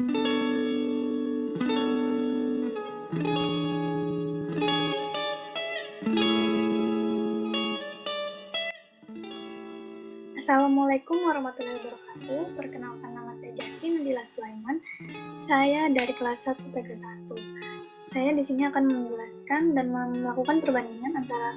Assalamualaikum warahmatullahi wabarakatuh. Perkenalkan, nama saya Justin Nadila Sulaiman. Saya dari kelas 1 PK 1. Saya di sini akan menjelaskan dan melakukan perbandingan antara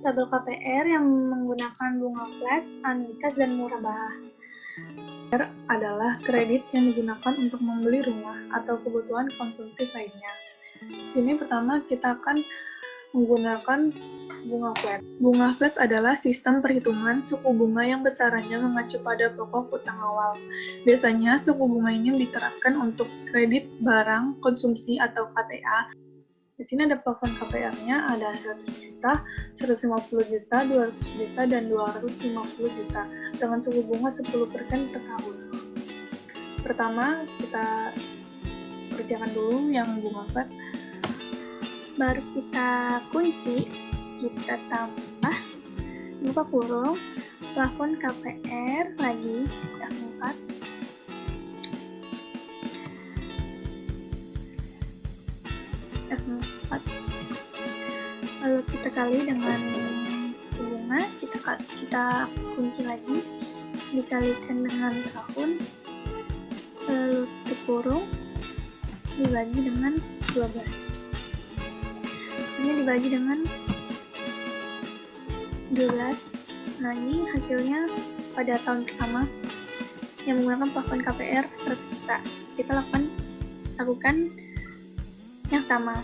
tabel KPR yang menggunakan bunga flat, anuitas, dan murabah. KPR adalah kredit yang digunakan untuk membeli rumah atau kebutuhan konsumsi lainnya. Di sini pertama kita akan menggunakan bunga flat. Bunga flat adalah sistem perhitungan suku bunga yang besarannya mengacu pada pokok utang awal. Biasanya suku bunga ini diterapkan untuk kredit barang konsumsi atau KTA. Di sini ada plafon KPR-nya, ada 100 juta, 150 juta, 200 juta, dan 250 juta dengan suku bunga 10% per tahun. Pertama, kita kerjakan dulu yang bunga flat. Baru kita kunci, kita tambah, buka kurung, plafon KPR lagi, F4, lalu kita kali dengan suku bunga, kita kunci lagi, dikalikan dengan tahun, lalu tutup kurung, dibagi dengan 12. Hasilnya dibagi dengan 12. Nah, ini hasilnya pada tahun pertama yang menggunakan plafon KPR 100 juta. Kita lakukan yang sama.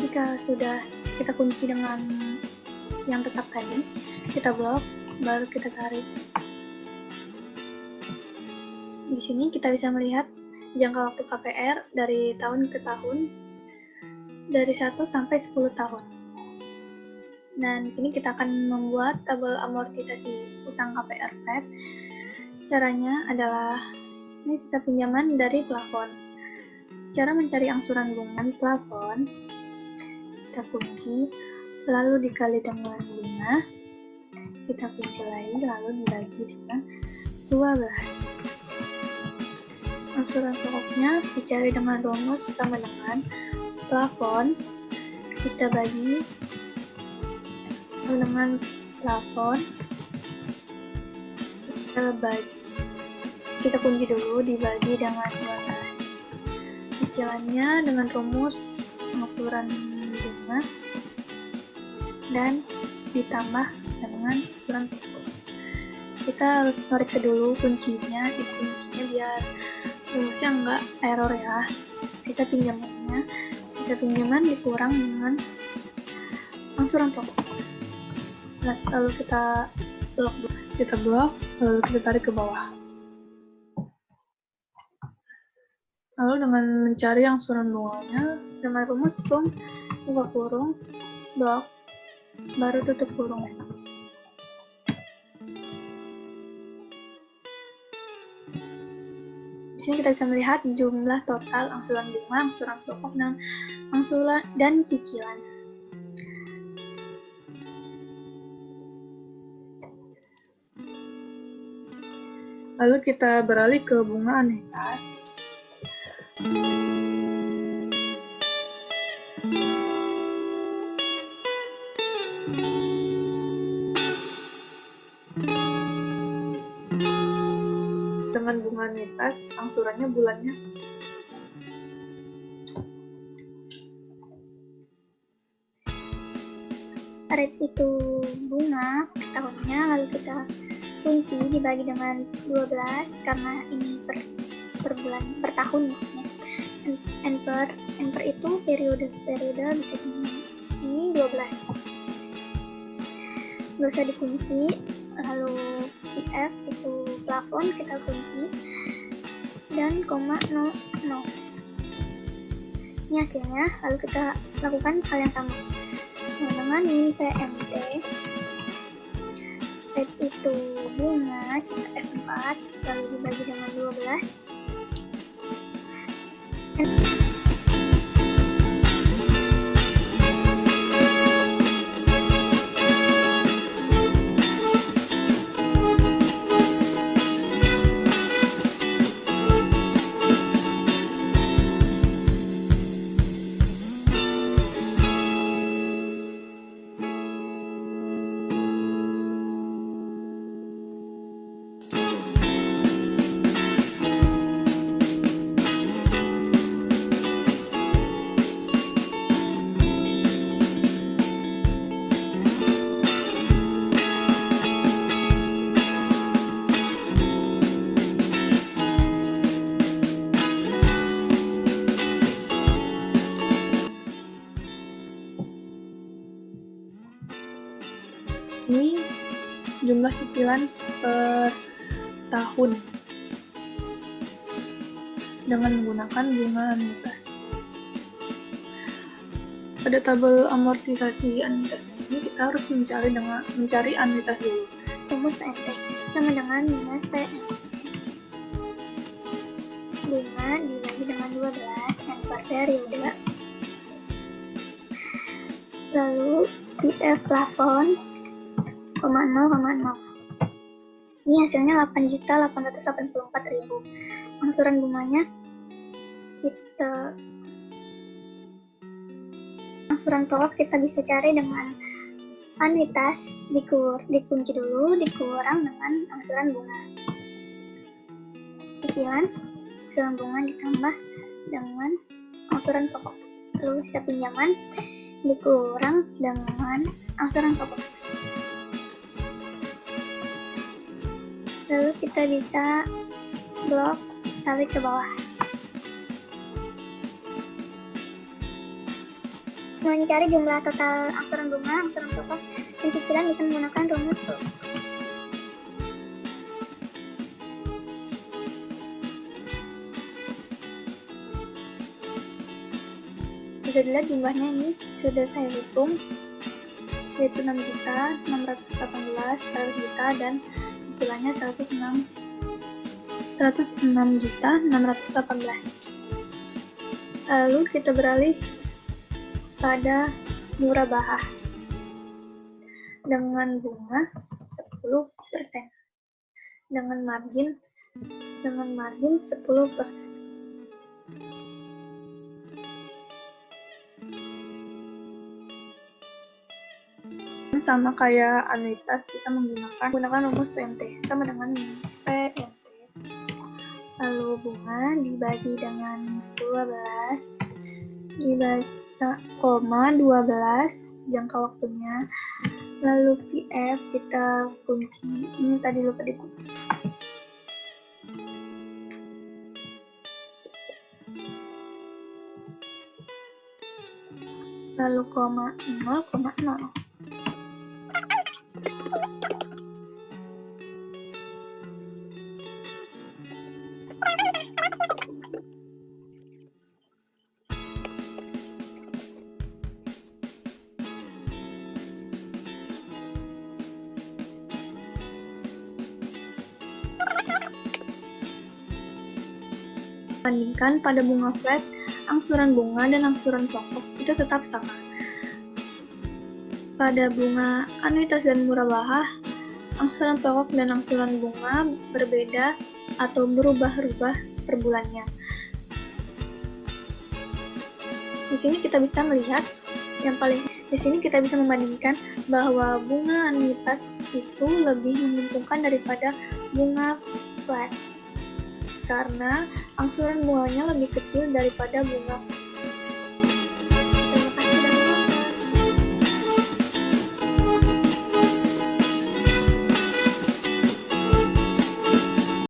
Jika sudah kita kunci dengan yang tetap tadi, kita blok, baru kita tarik. Di sini kita bisa melihat jangka waktu KPR dari tahun ke tahun, dari 1 sampai 10 tahun. Dan di sini kita akan membuat tabel amortisasi utang KPR flat. Caranya adalah, ini sisa pinjaman dari plafon. Cara mencari angsuran bunga plafon, kita kunci, lalu dikali dengan bunga, kita kunci lagi, lalu dibagi dengan 12. Angsuran pokoknya dicari dengan rumus sama dengan plafon, kita bagi dengan plafon, kita kunci dulu, dibagi dengan 12. Cicilannya dengan rumus angsuran bunga dan ditambah dengan angsuran pokok. Kita harus meriksa dulu kuncinya, dikuncinya biar rumusnya enggak error ya. Sisa pinjaman dikurang dengan angsuran pokok. Lalu kita blok, lalu kita tarik ke bawah. Lalu dengan mencari angsuran bunganya dengan rumus sum, buka kurung, blok, baru tutup kurung. Di sini kita bisa melihat jumlah total angsuran bunga, angsuran pokok, dan angsuran dan cicilan. Lalu kita beralih ke bunga anuitas. Dengan bunga anuitas, angsurannya bulannya rate itu bunga per tahunnya, lalu kita kunci dibagi dengan 12 karena ini per bulan, per tahun maksudnya. N per itu periode bisa ini 12. Nggak usah dikunci. Lalu PF itu plafon kita kunci dan koma 00. Ini hasilnya. Lalu kita lakukan hal yang sama dengan min PMT. Rate itu bunga, kita F4 lalu dibagi dengan 12. Ini jumlah cicilan per tahun dengan menggunakan bunga anuitas. Pada tabel amortisasi anuitas ini kita harus mencari anuitas dulu. Rumus PMT sama dengan minus PMT. Bunga dibagi dengan 12 N per periode. Lalu PF plafon 0,0. Ini hasilnya 8.884.000. Angsuran bunganya angsuran pokok kita bisa cari dengan anuitas dikunci dulu, dikurang dengan angsuran bunga. Cicilan angsuran bunga ditambah dengan angsuran pokok. Lalu sisa pinjaman dikurang dengan angsuran pokok. Lalu kita bisa blok tarik ke bawah. Mencari jumlah total angsuran bunga, angsuran pokok, dan cicilan bisa menggunakan rumus SUP. Bisa dilihat jumlahnya ini sudah saya hitung, yaitu 6.618.100 juta dan cicilannya 106.618. Lalu kita beralih pada murabahah dengan bunga 10% dengan margin 10%. Sama kayak anuitas, kita menggunakan rumus PMT sama dengan PMT. Lalu bunga dibagi dengan 12 dibaca koma 12 jangka waktunya. Lalu PF kita kunci, ini tadi lupa dikunci. Lalu koma 0,0. Bandingkan pada bunga flat, angsuran bunga dan angsuran pokok itu tetap sama. Pada bunga anuitas dan murabahah, angsuran pokok dan angsuran bunga berbeda atau berubah-ubah per bulannya. Di sini kita bisa melihat di sini kita bisa membandingkan bahwa bunga anuitas itu lebih menguntungkan daripada bunga flat karena angsuran bunganya lebih kecil daripada bunga